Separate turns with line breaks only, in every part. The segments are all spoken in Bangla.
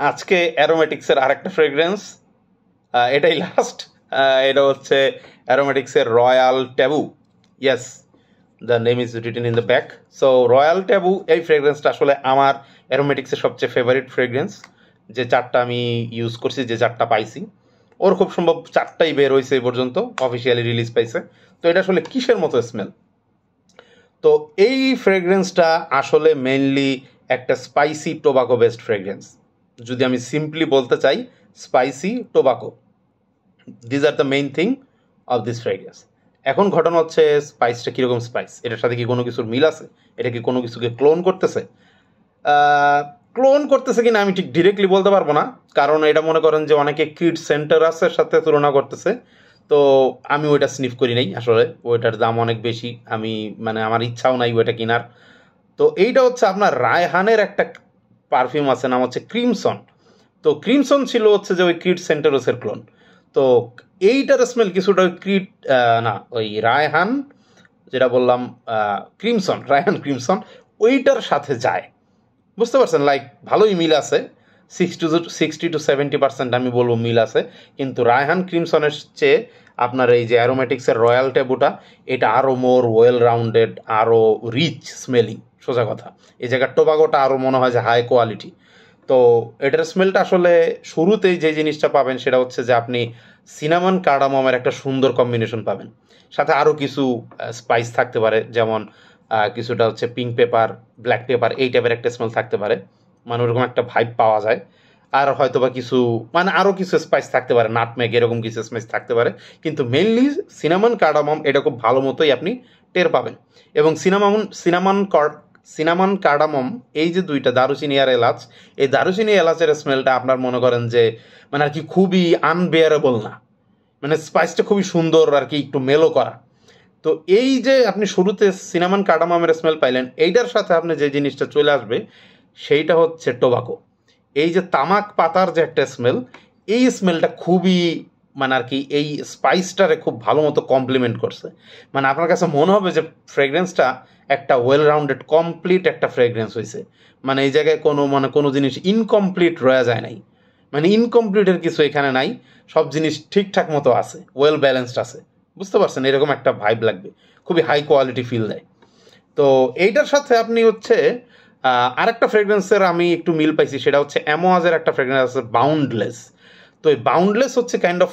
আজকে অ্যারোমেটিক্সের আরেকটা ফ্রেগ্রেন্স, এটাই লাস্ট। এটা হচ্ছে অ্যারোমেটিক্সের Royal Tabu. Yes, the name is written in the back. So Royal Tabu এই ফ্রেগ্রেন্সটা আসলে আমার অ্যারোমেটিক্সের সবচেয়ে ফেভারিট ফ্রেগ্রেন্স। যে চারটা আমি ইউজ করছি, যে চারটা পাইছি, ওর খুব সম্ভব চারটাই বের হয়েছে এই পর্যন্ত, অফিসিয়ালি রিলিজ পাইছে। তো এটা আসলে কিসের মতো স্মেল? তো এই ফ্রেগ্রেন্সটা আসলে মেইনলি একটা স্পাইসি টোবাকো বেসড ফ্রেগ্রেন্স। যদি আমি সিম্পলি বলতে চাই, spicy tobacco, these are the main thing of this fragrance. এখন ঘটনা হচ্ছে স্পাইসটা কীরকম স্পাইস, এটার সাথে কি কোনো কিছুর মিল আছে? এটা কি কোনো কিছুকে ক্লোন করতেছে? ক্লোন করতেছে কিনা আমি ঠিক ডিরেক্টলি বলতে পারবো না, কারণ এটা মনে করেন যে অনেকে কিড সেন্টারাসের সাথে তুলনা করতেছে। তো আমি ওইটা স্নিফ করি নাই, আসলে ওইটার দাম অনেক বেশি, আমি মানে আমার ইচ্ছাও নাই ওইটা কেনার। তো এইটা হচ্ছে আপনার রায়হানের একটা পারফিউম আছে, নাম হচ্ছে ক্রিমসন। তো ক্রিমসন ছিল হচ্ছে যে ওই কিড সেন্টারোসের ক্লোন। তো এইটার স্মেল কিছুটা ওই ক্রিড না, ওই রায়হান যেটা বললাম, ক্রিমসন, রায়হান ক্রিমসন, ওইটার সাথে যায়। বুঝতে পারছেন? লাইক ভালোই মিল আছে, 60-70% আমি বলবো মিল আছে। কিন্তু রায়হান ক্রিমসনের চেয়ে আপনার এই যে অ্যারোমেটিক্সের রয়্যাল ট্যাবুটা, এটা আরও মোর ওয়েল রাউন্ডেড, আরও রিচ স্মেলিং, সোজা কথা। এই জায়গার টোবাকোটা আরও মনে হয় যে হাই কোয়ালিটি। তো এটার স্মেলটা আসলে শুরুতেই যে জিনিসটা পাবেন সেটা হচ্ছে যে আপনি সিনামন কার্ডামমের একটা সুন্দর কম্বিনেশন পাবেন, সাথে আরও কিছু স্পাইস থাকতে পারে, যেমন কিছুটা হচ্ছে পিঙ্ক পেপার, ব্ল্যাক পেপার, এই টাইপের একটা স্মেল থাকতে পারে, মানে ওরকম একটা ভাইব পাওয়া যায়। আর হয়তো বা কিছু মানে আরও কিছু স্পাইস থাকতে পারে, নাটমেগ, এরকম কিছু স্পাইস থাকতে পারে। কিন্তু মেইনলি সিনামন কার্ডামম এটা খুব ভালো মতোই আপনি টের পাবেন। এবং সিনামন কার্ডামম এই যে দুইটা, দারুচিনি আর এলাচ, এই দারুচিনি এলাচের স্মেলটা আপনার মনে করেন যে মানে আর কি খুবই আনবেয়ারেবল না, মানে স্পাইসটা খুবই সুন্দর আর কি, একটু মেলো করা। তো এই যে আপনি শুরুতে সিনামন কার্ডামমের স্মেল পাইলেন, এইটার সাথে আপনি যে জিনিসটা চলে আসবে সেইটা হচ্ছে টোবাকো। এই যে তামাক পাতার যে একটা স্মেল, এই স্মেলটা খুবই মানে আর কি এই স্পাইসটারে খুব ভালো মতো কমপ্লিমেন্ট করছে। মানে আপনার কাছে মনে হবে যে ফ্রেগ্রেন্সটা একটা ওয়েল রাউন্ডেড কমপ্লিট একটা ফ্রেগ্রেন্স হয়েছে। মানে এই জায়গায় কোনো জিনিস ইনকমপ্লিট রয়ে যায় নাই, মানে ইনকমপ্লিটের কিছু এখানে নাই, সব জিনিস ঠিকঠাক মতো আছে, ওয়েল ব্যালেন্সড আছে। বুঝতে পারছেন? এরকম একটা ভাইব লাগবে, খুবই হাই কোয়ালিটি ফিল দেয়। তো এইটার সাথে আপনি হচ্ছে আরেকটা ফ্রেগ্রেন্সের আমি একটু মিল পাইছি, সেটা হচ্ছে অ্যামোয়াজের একটা ফ্রেগ্রেন্স আছে, বাউন্ডলেস। তো এই বাউন্ডলেস হচ্ছে কাইন্ড অফ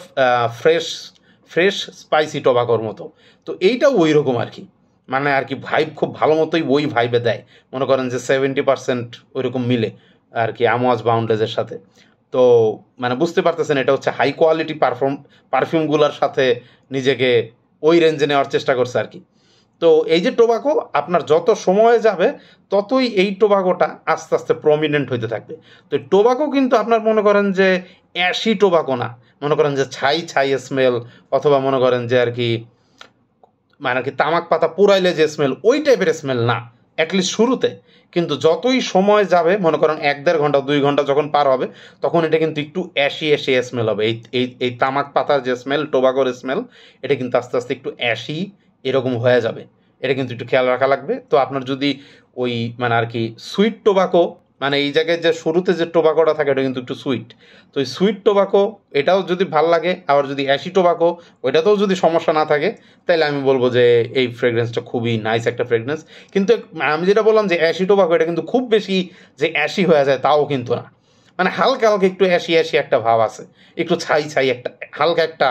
ফ্রেশ স্পাইসি টোবাকোর মতো। তো এইটাও ওই রকম আর কি, মানে আর কি ভাইব খুব ভালো মতোই ওই ভাইবে দেয়। মনে করেন যে 70% ওইরকম মিলে আর কি অ্যামোয়াজ বাউন্ডলেসের সাথে। তো মানে বুঝতে পারতেছেন এটা হচ্ছে হাই কোয়ালিটি পারফিউমগুলোর সাথে নিজেকে ওই রেঞ্জে নেওয়ার চেষ্টা করছে আর কি। তো এই যে টোবাকো আপনার যত সময় যাবে ততই এই টোবাকোটা আস্তে আস্তে প্রমিনেন্ট হইতে থাকবে। তো টোবাকো কিন্তু আপনার মনে করেন যে অ্যাশি টোবাকো না, মনে করেন যে ছাই ছাই স্মেল, অথবা মনে করেন যে আর কি মানে আর কি তামাক পাতা পুরাইলে যে স্মেল, ওই টাইপের স্মেল না, অ্যাটলিস্ট শুরুতে। কিন্তু যতই সময় যাবে, মনে করেন 1-1.5 ঘন্টা 2 ঘন্টা যখন পার হবে, তখন এটা কিন্তু একটু অ্যাশি অ্যাশি স্মেল হবে। এই এই এই তামাক পাতার যে স্মেল, টোবাকোর স্মেল, এটা কিন্তু আস্তে আস্তে একটু অ্যাশি এরকম হয়ে যাবে। এটা কিন্তু একটু খেয়াল রাখা লাগবে। তো আপনার যদি ওই মানে আর কি সুইট টোবাকো, মানে এই জায়গায় যে শুরুতে যে টোবাকোটা থাকে এটা কিন্তু একটু সুইট, তো এই সুইট টোবাকো এটাও যদি ভাল লাগে, আবার যদি অ্যাশি টোবাকো ওইটাতেও যদি সমস্যা না থাকে, তাহলে আমি বলবো যে এই ফ্রেগরেন্সটা খুবই নাইস একটা ফ্রেগরেন্স। কিন্তু আমি যেটা বললাম যে অ্যাশি টোবাকো, এটা কিন্তু খুব বেশি যে অ্যাশি হয়ে যায় তাও কিন্তু না, মানে হালকা হালকা একটু অ্যাশি অ্যাশি একটা ভাব আছে, একটু ছাই ছাই একটা হালকা একটা,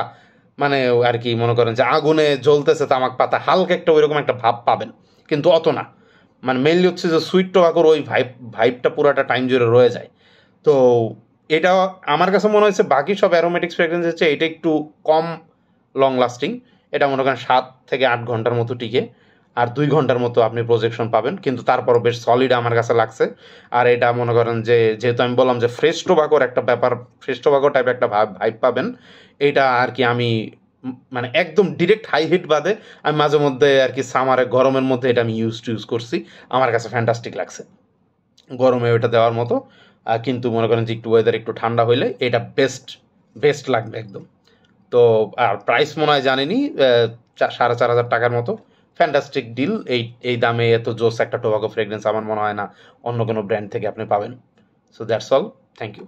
মানে আর কি মনে করেন যে আগুনে জ্বলতেছে তামাক পাতা, হালকা একটা ওইরকম একটা ভাব পাবেন, কিন্তু অত না। মানে মেনলি হচ্ছে যে সুইট টোবাকোর ওই ভাইবটা পুরাটা টাইম জুড়ে রয়ে যায়। তো এটা আমার কাছে মনে হয়েছে বাকি সব অ্যারোমেটিক্স ফ্রেগ্রেন্স হচ্ছে এটা একটু কম লং লাস্টিং। এটা মনে করেন 7 থেকে 8 ঘন্টার মতো টিকে, আর 2 ঘন্টার মতো আপনি প্রজেকশন পাবেন, কিন্তু তারপরও বেশ সলিড আমার কাছে লাগছে। আর এটা মনে করেন যে যেহেতু আমি বললাম যে ফ্রেশ টোবাকোর একটা ব্যাপার, ফ্রেশ টোবাকো টাইপ একটা ভাইব পাবেন, এইটা আর কি আমি মানে একদম ডিরেক্ট হাই হিট বাদে আমি মাঝে মধ্যে আর কি সামারে গরমের মধ্যে এটা আমি ইউজ করছি, আমার কাছে ফ্যান্টাস্টিক লাগছে গরমে ওইটা দেওয়ার মতো। কিন্তু মনে করেন যে একটু ওয়েদার একটু ঠান্ডা হইলে এটা বেস্ট লাগবে একদম। তো আর প্রাইস মনে হয় জানিনি, 4,500 টাকার মতো, ফ্যান্টাস্টিক ডিল। এই দামে এত জোস একটা টোবাকো ফ্রেগ্রেন্স আমার মনে হয় না অন্য কোনো ব্র্যান্ড থেকে আপনি পাবেন। So that's all, thank you.